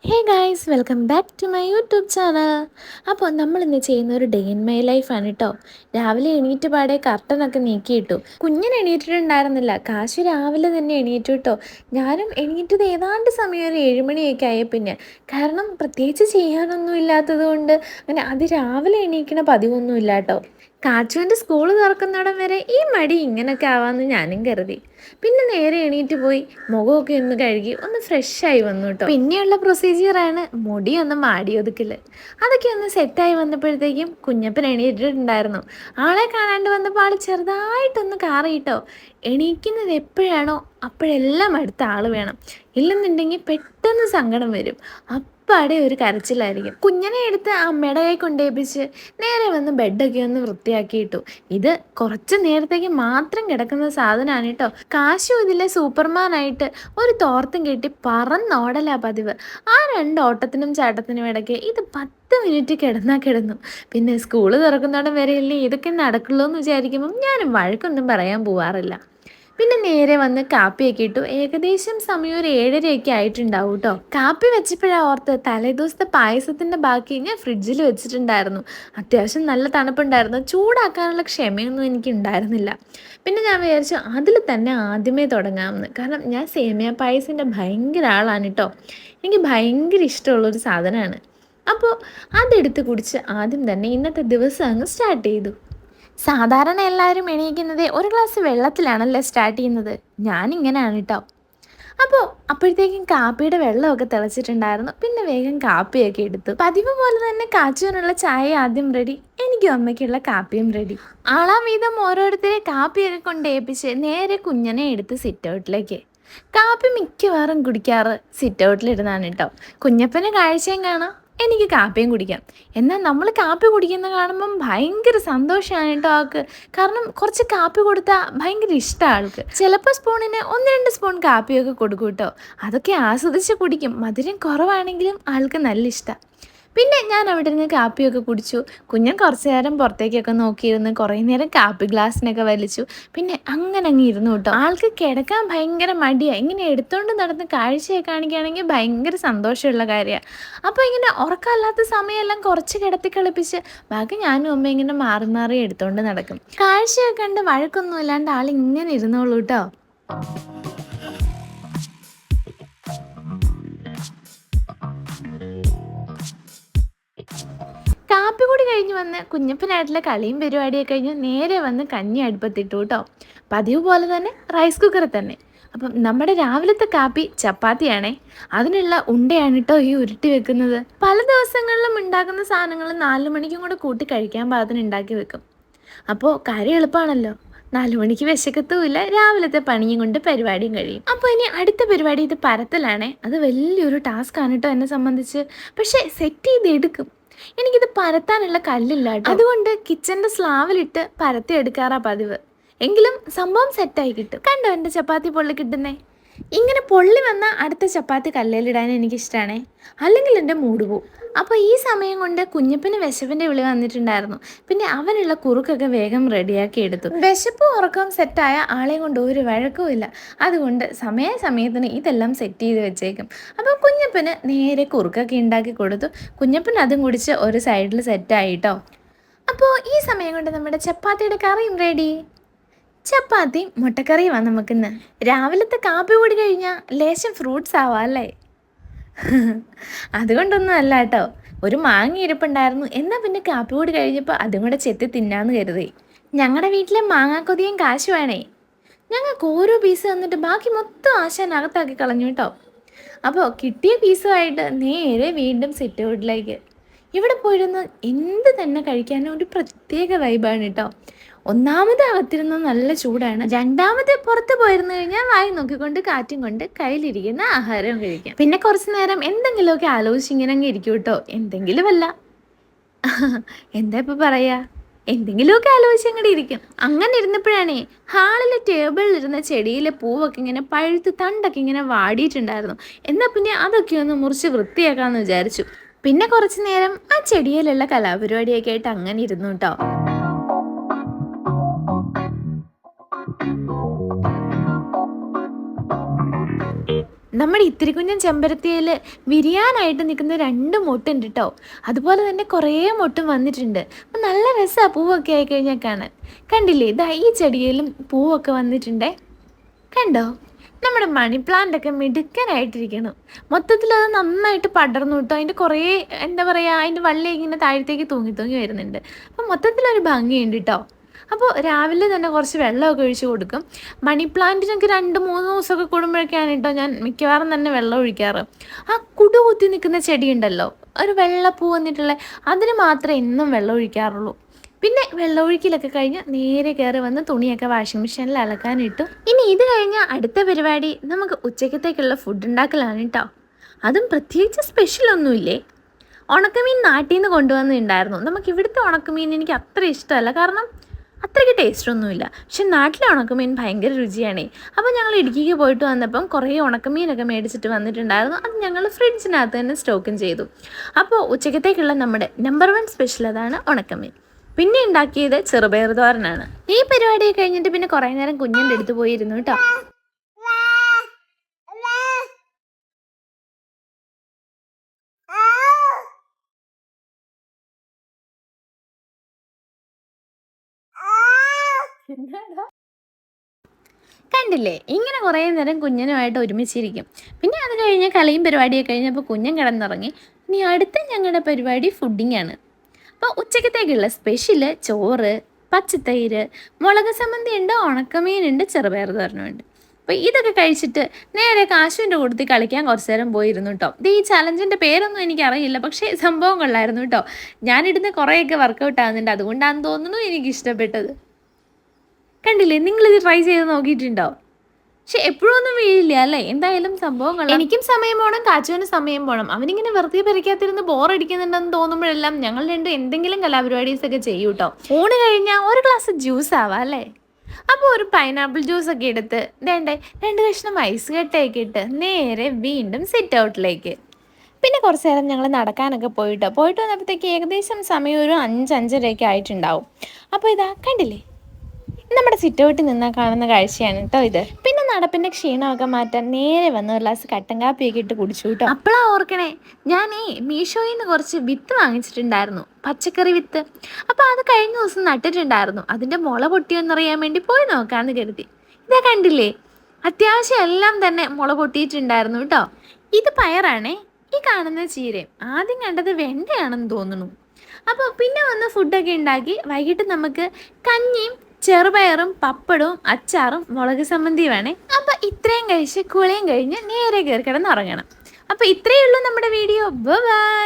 Hey guys, welcome back to my YouTube channel. അപ്പോൾ നമ്മളിന്ന് ചെയ്യുന്ന ഒരു ഡേ ഇൻ മൈ ലൈഫാണ് കേട്ടോ. രാവിലെ എണീറ്റ് പാടെ കർട്ടനൊക്കെ നീക്കിയിട്ടു. കുഞ്ഞിന് എണീറ്റിട്ടുണ്ടായിരുന്നില്ല. കാശ് രാവിലെ തന്നെ എണീറ്റു കേട്ടോ. ഞാനും എണീറ്റത് ഏതാണ്ട് സമയം ഒരു 7 മണിയൊക്കെ ആയ പിന്നെ. കാരണം പ്രത്യേകിച്ച് ചെയ്യാനൊന്നും ഇല്ലാത്തത് കൊണ്ട് അങ്ങനെ രാവിലെ എണീക്കണ പതിവൊന്നുമില്ല കേട്ടോ. കാച്ചുവിൻ്റെ സ്കൂൾ തുറക്കുന്നിടം വരെ ഈ മടി ഇങ്ങനെയൊക്കെ ആവാമെന്ന് ഞാനും കരുതി. പിന്നെ നേരെ എണീറ്റ് പോയി മുഖമൊക്കെ ഒന്ന് കഴുകി ഒന്ന് ഫ്രഷായി വന്നു കേട്ടോ. പിന്നെയുള്ള പ്രൊസീജിയറാണ് മുടി ഒന്ന് മാടി ഒതുക്കൽ. അതൊക്കെ ഒന്ന് സെറ്റായി വന്നപ്പോഴത്തേക്കും കുഞ്ഞപ്പൻ എണീറ്റിട്ടുണ്ടായിരുന്നു. ആളെ കാണാണ്ട് വന്നപ്പോൾ ആൾ ചെറുതായിട്ടൊന്ന് കാറിയിട്ടോ. എണീക്കുന്നത് എപ്പോഴാണോ അപ്പോഴെല്ലാം അടുത്ത ആൾ വേണം, ഇല്ലെന്നുണ്ടെങ്കിൽ പെട്ടെന്ന് സങ്കടം വരും. അപ്പാടെ ഒരു കരച്ചിലായിരിക്കും. കുഞ്ഞിനെ എടുത്ത് അമ്മയുടെ കൈ കൊണ്ടേപ്പിച്ച് നേരെ വന്ന് ബെഡൊക്കെ ഒന്ന് വൃത്തിയാക്കിയിട്ടു. ഇത് കുറച്ച് നേരത്തേക്ക് മാത്രം കിടക്കുന്ന സാധനമാണ് കേട്ടോ. കാശും ഇതിലെ സൂപ്പർമാനായിട്ട് ഒരു തോർത്തും കെട്ടി പറന്നോടലാ പതിവ്. ആ 2 ഓട്ടത്തിനും ചാട്ടത്തിനും ഇടയ്ക്ക് ഇത് 10 മിനിറ്റ് കിടന്നാൽ കിടന്നു. പിന്നെ സ്കൂള് തുറക്കുന്നിടം വരെയല്ലേ ഇതൊക്കെ നടക്കുള്ളൂ എന്ന് വിചാരിക്കുമ്പം ഞാനും വഴക്കൊന്നും പറയാൻ പോവാറില്ല. പിന്നെ നേരെ വന്ന് കാപ്പിയൊക്കെ ഇട്ടു. ഏകദേശം സമയം ഒരു 7:30 ആയിട്ടുണ്ടാവും കേട്ടോ. കാപ്പി വെച്ചപ്പോഴാണ് ഓർത്ത് തലേദിവസത്തെ പായസത്തിൻ്റെ ബാക്കി ഞാൻ ഫ്രിഡ്ജിൽ വെച്ചിട്ടുണ്ടായിരുന്നു. അത്യാവശ്യം നല്ല തണുപ്പുണ്ടായിരുന്നു. ചൂടാക്കാനുള്ള ക്ഷമയൊന്നും എനിക്ക് ഉണ്ടായിരുന്നില്ല. പിന്നെ ഞാൻ വിചാരിച്ചു അതിൽ തന്നെ ആദ്യമേ തുടങ്ങാമെന്ന്. കാരണം ഞാൻ സേമിയ പായസത്തിൻ്റെ ഭയങ്കര ആളാണ് കേട്ടോ. എനിക്ക് ഭയങ്കര ഇഷ്ടമുള്ളൊരു സാധനമാണ്. അപ്പോൾ അതെടുത്ത് കുടിച്ച് ആദ്യം തന്നെ ഇന്നത്തെ ദിവസം അങ്ങ് സ്റ്റാർട്ട് ചെയ്തു. സാധാരണ എല്ലാവരും എണീക്കുന്നത് ഒരു ഗ്ലാസ് വെള്ളത്തിലാണല്ലോ സ്റ്റാർട്ട് ചെയ്യുന്നത്. ഞാനിങ്ങനെയാണ് കേട്ടോ. അപ്പോഴത്തേക്കും കാപ്പിയുടെ വെള്ളമൊക്കെ തിളച്ചിട്ടുണ്ടായിരുന്നു. പിന്നെ വേഗം കാപ്പിയൊക്കെ എടുത്തു. പതിവ് പോലെ തന്നെ കാച്ചുവിനുള്ള ചായ ആദ്യം റെഡി, എനിക്കും അമ്മയ്ക്കുള്ള കാപ്പിയും റെഡി. ആളാം വീതം ഓരോരുത്തരെ കാപ്പിയൊക്കെ കൊണ്ട് ഏൽപ്പിച്ച് നേരെ കുഞ്ഞനെ എടുത്ത് സിറ്റ് ഔട്ടിലേക്ക്. കാപ്പി മിക്കവാറും കുടിക്കാറ് സിറ്റ് ഔട്ടിലിരുന്നാണ് കേട്ടോ. കുഞ്ഞപ്പന് കാഴ്ചയും കാണാം, എനിക്ക് കാപ്പിയും കുടിക്കാം. എന്നാൽ നമ്മൾ കാപ്പി കുടിക്കുന്ന കാണുമ്പം ഭയങ്കര സന്തോഷമാണ് കേട്ടോ ആൾക്ക്. കാരണം കുറച്ച് കാപ്പി കൊടുത്താൽ ഭയങ്കര ഇഷ്ടമാണ് ആൾക്ക്. ചിലപ്പോൾ സ്പൂണിന് 1-2 സ്പൂൺ കാപ്പിയൊക്കെ കൊടുക്കും കേട്ടോ. അതൊക്കെ ആസ്വദിച്ച് കുടിക്കും. മധുരം കുറവാണെങ്കിലും ആൾക്ക് നല്ല ഇഷ്ടമാണ്. പിന്നെ ഞാൻ അവിടെ നിന്ന് കാപ്പിയൊക്കെ കുടിച്ചു. കുഞ്ഞൻ കുറച്ച് നേരം പുറത്തേക്കൊക്കെ നോക്കിയിരുന്ന് കുറേ നേരം കാപ്പി ഗ്ലാസ്സിനൊക്കെ വലിച്ചു. പിന്നെ അങ്ങ് ഇരുന്നു കേട്ടോ. ആൾക്ക് കിടക്കാൻ ഭയങ്കര മടിയാണ്. ഇങ്ങനെ എടുത്തുകൊണ്ട് നടന്ന് കാഴ്ചയൊക്കെ കാണിക്കുകയാണെങ്കിൽ ഭയങ്കര സന്തോഷമുള്ള കാര്യമാണ്. അപ്പോൾ ഇങ്ങനെ ഉറക്കമില്ലാത്ത സമയമെല്ലാം കുറച്ച് കിടത്തി കളിപ്പിച്ച് ബാക്കി ഞാനും അമ്മ ഇങ്ങനെ മാറി മാറി എടുത്തുകൊണ്ട് നടക്കും. കാഴ്ചയൊക്കെ കണ്ട് വഴക്കൊന്നും ഇല്ലാണ്ട് ആൾ ഇങ്ങനെ ഇരുന്നോളൂ കേട്ടോ. കാപ്പി കൂടി കഴിഞ്ഞ് വന്ന് കുഞ്ഞപ്പനായിട്ടുള്ള കളിയും പരിപാടിയൊക്കെ കഴിഞ്ഞ് നേരെ വന്ന് കഞ്ഞി അടുപ്പത്തിട്ടു കേട്ടോ. പതിവ് പോലെ തന്നെ റൈസ് കുക്കറിൽ തന്നെ. അപ്പം നമ്മുടെ രാവിലത്തെ കാപ്പി ചപ്പാത്തിയാണേ. അതിനുള്ള ഉണ്ടയാണ് കേട്ടോ ഈ ഉരുട്ടി വെക്കുന്നത്. പല ദിവസങ്ങളിലും ഉണ്ടാക്കുന്ന സാധനങ്ങൾ 4 മണിക്കും കൂടെ കൂട്ടി കഴിക്കാൻ പാകത്തിന് ഉണ്ടാക്കി വെക്കും. അപ്പോൾ കാര്യം എളുപ്പമാണല്ലോ. 4 മണിക്ക് വിശക്കത്തുമില്ല, രാവിലത്തെ പണിയും കൊണ്ട് പരിപാടിയും കഴിയും. അപ്പോൾ ഇനി അടുത്ത പരിപാടി ഇത് പരത്തലാണേ. അത് വലിയൊരു ടാസ്ക്കാണ് കേട്ടോ എന്നെ സംബന്ധിച്ച്. പക്ഷേ സെറ്റ് ചെയ്ത് എടുക്കും. എനിക്കിത് പരത്താനുള്ള കല്ലില്ല കേട്ടോ. അതുകൊണ്ട് കിച്ചൻ്റെ സ്ലാവിലിട്ട് പരത്തി എടുക്കാറാ പതിവ്. എങ്കിലും സംഭവം സെറ്റായി കിട്ടും. കണ്ടോ എൻ്റെ ചപ്പാത്തി പൊള്ളി കിട്ടുന്നേ. ഇങ്ങനെ പൊള്ളി വന്നാൽ അടുത്ത ചപ്പാത്തി കല്ലിലിടാൻ എനിക്കിഷ്ടമാണേ, അല്ലെങ്കിൽ എൻ്റെ മൂഡ് പോവും. അപ്പോൾ ഈ സമയം കൊണ്ട് കുഞ്ഞപ്പന് വിശപ്പിൻ്റെ വിളി വന്നിട്ടുണ്ടായിരുന്നു. പിന്നെ അവനുള്ള കുറുക്കൊക്കെ വേഗം റെഡിയാക്കി എടുത്തു. വിശപ്പും ഉറക്കവും സെറ്റായ ആളെ കൊണ്ട് ഒരു വഴക്കുമില്ല. അതുകൊണ്ട് സമയത്തിന് ഇതെല്ലാം സെറ്റ് ചെയ്ത് വെച്ചേക്കും. അപ്പോൾ കുഞ്ഞപ്പന് നേരെ കുറുക്കൊക്കെ ഉണ്ടാക്കി കൊടുത്തു. കുഞ്ഞപ്പൻ അതും കുടിച്ച് ഒരു സൈഡിൽ സെറ്റായിട്ടോ. അപ്പോൾ ഈ സമയം കൊണ്ട് നമ്മുടെ ചപ്പാത്തിയുടെ കറിയും റെഡി. ചപ്പാത്തി മുട്ടക്കറിയുമാണ് നമുക്കിന്ന്. രാവിലത്തെ കാപ്പി കൂടി കഴിഞ്ഞാൽ ലേശം ഫ്രൂട്ട്സ് ആവാം അല്ലേ? അതുകൊണ്ടൊന്നും അല്ല കേട്ടോ. ഒരു മാങ്ങ ഇരിപ്പുണ്ടായിരുന്നു. എന്നാൽ പിന്നെ കാപ്പി കൂടി കഴിഞ്ഞപ്പോൾ അതും കൂടെ ചെത്തി തിന്നാന്ന് കരുതി. ഞങ്ങളുടെ വീട്ടിലെ മാങ്ങാക്കൊതിയും കാശ് വേണേ. ഞങ്ങൾക്ക് ഓരോ പീസ് തന്നിട്ട് ബാക്കി മൊത്തം ആശാനകത്താക്കി കളഞ്ഞു കേട്ടോ. അപ്പോൾ കിട്ടിയ പീസുമായിട്ട് നേരെ വീണ്ടും സിറ്റ് ഔട്ടിലേക്ക്. ഇവിടെ പോയിരുന്ന് എന്ത് തന്നെ കഴിക്കാനും ഒരു പ്രത്യേക വൈബാണ് കേട്ടോ. ഒന്നാമത് അകത്തിരുന്ന് നല്ല ചൂടാണ്. രണ്ടാമത് പുറത്ത് പോയിരുന്നു കഴിഞ്ഞാൽ വായി നോക്കിക്കൊണ്ട് കാറ്റും കൊണ്ട് കയ്യിലിരിക്കുന്ന ആഹാരവും കഴിക്കാം. പിന്നെ കുറച്ച് നേരം എന്തെങ്കിലുമൊക്കെ ആലോചിച്ച് ഇങ്ങനെ അങ്ങ് ഇരിക്കും കേട്ടോ. എന്തെങ്കിലുമല്ല, എന്താ ഇപ്പം പറയാ, എന്തെങ്കിലുമൊക്കെ ആലോചിച്ച് അങ്ങോട്ട് ഇരിക്കും. അങ്ങനെ ഇരുന്നപ്പോഴാണേ ഹാളിലെ ടേബിളിലിരുന്ന ചെടിയിലെ പൂവൊക്കെ ഇങ്ങനെ പഴുത്ത് തണ്ടൊക്കെ ഇങ്ങനെ വാടിയിട്ടുണ്ടായിരുന്നു. എന്നാൽ പിന്നെ അതൊക്കെ ഒന്ന് മുറിച്ച് വൃത്തിയാക്കാമെന്ന് വിചാരിച്ചു. പിന്നെ കുറച്ച് നേരം ആ ചെടിയിലുള്ള കലാപരിപാടിയൊക്കെ ആയിട്ട് അങ്ങനെ ഇരുന്നു കേട്ടോ. നമ്മുടെ ഇത്തിരി കുഞ്ഞൻ ചെമ്പരത്തിയിൽ വിരിയാനായിട്ട് നിൽക്കുന്ന 2 മൊട്ടുണ്ട് കേട്ടോ. അതുപോലെ തന്നെ കുറേ മൊട്ടും വന്നിട്ടുണ്ട്. അപ്പം നല്ല രസമാണ് പൂവൊക്കെ ആയിക്കഴിഞ്ഞാൽ കാണാൻ. കണ്ടില്ലേ, ഇതാ ഈ ചെടിയിലും പൂവൊക്കെ വന്നിട്ടുണ്ടേ. കണ്ടോ, നമ്മുടെ മണി പ്ലാന്റൊക്കെ മിടുക്കനായിട്ടിരിക്കണം. മൊത്തത്തിൽ അത് നന്നായിട്ട് പടർന്നു കിട്ടും. അതിൻ്റെ കുറേ എന്താ പറയുക, അതിൻ്റെ വള്ളി ഇങ്ങനെ താഴത്തേക്ക് തൂങ്ങി തൂങ്ങി വരുന്നുണ്ട്. അപ്പം മൊത്തത്തിലൊരു ഭംഗിയുണ്ട് കേട്ടോ. അപ്പോൾ രാവിലെ തന്നെ കുറച്ച് വെള്ളമൊക്കെ ഒഴിച്ച് കൊടുക്കും. മണി പ്ലാന്റിനൊക്കെ 2-3 ദിവസമൊക്കെ കൂടുമ്പോഴൊക്കെയാണ് കേട്ടോ ഞാൻ മിക്കവാറും തന്നെ വെള്ളം ഒഴിക്കാറ്. ആ കുത്തി നിൽക്കുന്ന ചെടിയുണ്ടല്ലോ, ഒരു വെള്ളപ്പൂ വന്നിട്ടുള്ള, അതിന് മാത്രമേ എന്നും വെള്ളം ഒഴിക്കാറുള്ളൂ. പിന്നെ വെള്ളമൊഴിക്കലൊക്കെ കഴിഞ്ഞ് നേരെ കയറി വന്ന് തുണിയൊക്കെ വാഷിംഗ് മെഷീനിൽ അലക്കാനിട്ടു. ഇനി ഇത് കഴിഞ്ഞാൽ അടുത്ത പരിപാടി നമുക്ക് ഉച്ചക്കത്തേക്കുള്ള ഫുഡ് ഉണ്ടാക്കലാണ് കേട്ടോ. അതും പ്രത്യേകിച്ച് സ്പെഷ്യലൊന്നുമില്ലേ. ഉണക്കമീൻ നാട്ടിൽ നിന്ന് കൊണ്ടുവന്നിട്ടുണ്ടായിരുന്നു. നമുക്ക് ഇവിടുത്തെ ഉണക്കമീൻ എനിക്ക് അത്ര ഇഷ്ടമല്ല, കാരണം അത്രയ്ക്ക് ടേസ്റ്റൊന്നുമില്ല. പക്ഷെ നാട്ടിലെ ഉണക്കമീൻ ഭയങ്കര രുചിയാണേ. അപ്പോൾ ഞങ്ങൾ ഇടുക്കിക്ക് പോയിട്ട് വന്നപ്പം കുറേ ഉണക്കമീനൊക്കെ മേടിച്ചിട്ട് വന്നിട്ടുണ്ടായിരുന്നു. അത് ഞങ്ങൾ ഫ്രിഡ്ജിനകത്ത് തന്നെ സ്റ്റോക്കും ചെയ്തു. അപ്പോൾ ഉച്ചക്കത്തേക്കുള്ള നമ്മുടെ നമ്പർ 1 സ്പെഷ്യൽ അതാണ് ഉണക്കമീൻ. പിന്നെ ഉണ്ടാക്കിയത് ചെറുപയർ തോരനാണ്. ഈ പരിപാടി കഴിഞ്ഞിട്ട് പിന്നെ കുറേ നേരം കുഞ്ഞിൻ്റെ അടുത്ത് പോയിരുന്നു കേട്ടോ. കണ്ടില്ലേ, ഇങ്ങനെ കുറേ നേരം കുഞ്ഞനുമായിട്ട് ഒരുമിച്ചിരിക്കും. പിന്നെ അത് കഴിഞ്ഞ് കളിയും പരിപാടിയൊക്കെ കഴിഞ്ഞപ്പോൾ കുഞ്ഞൻ കിടന്നിറങ്ങി. ഇനി അടുത്ത ഞങ്ങളുടെ പരിപാടി ഫുഡിങ് ആണ്. അപ്പോൾ ഉച്ചക്കത്തേക്കുള്ള സ്പെഷ്യൽ ചോറ്, പച്ചത്തൈര്, മുളക് ചമ്മന്തി ഉണ്ട്, ഉണക്കമീനുണ്ട്, ചെറുപയർ തോരനുണ്ട്. അപ്പോൾ ഇതൊക്കെ കഴിച്ചിട്ട് നേരെ കാശുവിൻ്റെ കൂട്ടത്തിൽ കളിക്കാൻ കുറച്ച് നേരം പോയിരുന്നു കേട്ടോ. ഇത് ഈ ചലഞ്ചിൻ്റെ പേരൊന്നും എനിക്കറിയില്ല, പക്ഷേ സംഭവം കൊള്ളായിരുന്നു കേട്ടോ. ഞാനിടുന്ന കുറേയൊക്കെ വർക്കൗട്ട് ആകുന്നുണ്ട്, അതുകൊണ്ടാണെന്ന് തോന്നുന്നു എനിക്കിഷ്ടപ്പെട്ടത്. കണ്ടില്ലേ, നിങ്ങളിത് ട്രൈ ചെയ്ത് നോക്കിയിട്ടുണ്ടോ? പക്ഷെ എപ്പോഴും ഒന്നും വീഴില്ല അല്ലേ. എന്തായാലും സംഭവങ്ങൾ, എനിക്കും സമയം പോകണം, കാച്ചുവിന് സമയം പോകണം. അവനിങ്ങനെ വെറുതെ പരിക്കാത്തിരുന്ന് ബോറടിക്കുന്നുണ്ടെന്ന് തോന്നുമ്പോഴെല്ലാം ഞങ്ങൾ രണ്ടും എന്തെങ്കിലും കലാപരിപാടീസ് ഒക്കെ ചെയ്യും കേട്ടോ. ഊണ് കഴിഞ്ഞാൽ ഒരു ഗ്ലാസ് ജ്യൂസ് ആവാം അല്ലേ. അപ്പോൾ ഒരു പൈനാപ്പിൾ ജ്യൂസൊക്കെ എടുത്ത് 2 കഷ്ണം ഐസ് കട്ടയൊക്കെ ഇട്ട് നേരെ വീണ്ടും സിറ്റ് ഔട്ടിലേക്ക്. പിന്നെ കുറച്ച് നേരം ഞങ്ങൾ നടക്കാനൊക്കെ പോയിട്ട് വന്നപ്പോഴത്തേക്ക് ഏകദേശം സമയം ഒരു 5-5:30 ആയിട്ടുണ്ടാവും. അപ്പോൾ ഇതാ കണ്ടില്ലേ, നമ്മുടെ സിറ്റ് ഔട്ടിൽ നിന്നാൽ കാണുന്ന കാഴ്ചയാണ് കേട്ടോ ഇത്. പിന്നെ നടപ്പിൻ്റെ ക്ഷീണമൊക്കെ മാറ്റാൻ നേരെ വന്ന് ഒരു ഗ്ലാസ് കട്ടൻ കാപ്പിയൊക്കെ ഇട്ട് കുടിച്ചു കേട്ടോ. അപ്പോഴാ ഓർക്കണേ, ഞാനേ മീഷോയിൽ നിന്ന് കുറച്ച് വിത്ത് വാങ്ങിച്ചിട്ടുണ്ടായിരുന്നു, പച്ചക്കറി വിത്ത്. അപ്പോൾ അത് കഴിഞ്ഞ ദിവസം നട്ടിട്ടുണ്ടായിരുന്നു. അതിൻ്റെ മുള പൊട്ടിയെന്നറിയാൻ വേണ്ടി പോയി നോക്കാമെന്ന് കരുതി. ഇതാ കണ്ടില്ലേ, അത്യാവശ്യം എല്ലാം തന്നെ മുള പൊട്ടിയിട്ടുണ്ടായിരുന്നു കേട്ടോ. ഇത് പയറാണേ, ഈ കാണുന്ന ചീരയും. ആദ്യം കണ്ടത് വെണ്ടയാണെന്ന് തോന്നുന്നു. അപ്പോൾ പിന്നെ വന്ന് ഫുഡൊക്കെ ഉണ്ടാക്കി വൈകിട്ട് നമുക്ക് കഞ്ഞിയും ചെറുപയറും പപ്പടവും അച്ചാറും മുളക് ചമ്മന്തി വേണേ. അപ്പോൾ ഇത്രയും കഴിച്ച് കുളിയും കഴിഞ്ഞ് നേരെ കയറി കിടന്ന് ഉറങ്ങണം. അപ്പോൾ ഇത്രയേ ഉള്ളൂ നമ്മുടെ വീഡിയോ. ബൈ.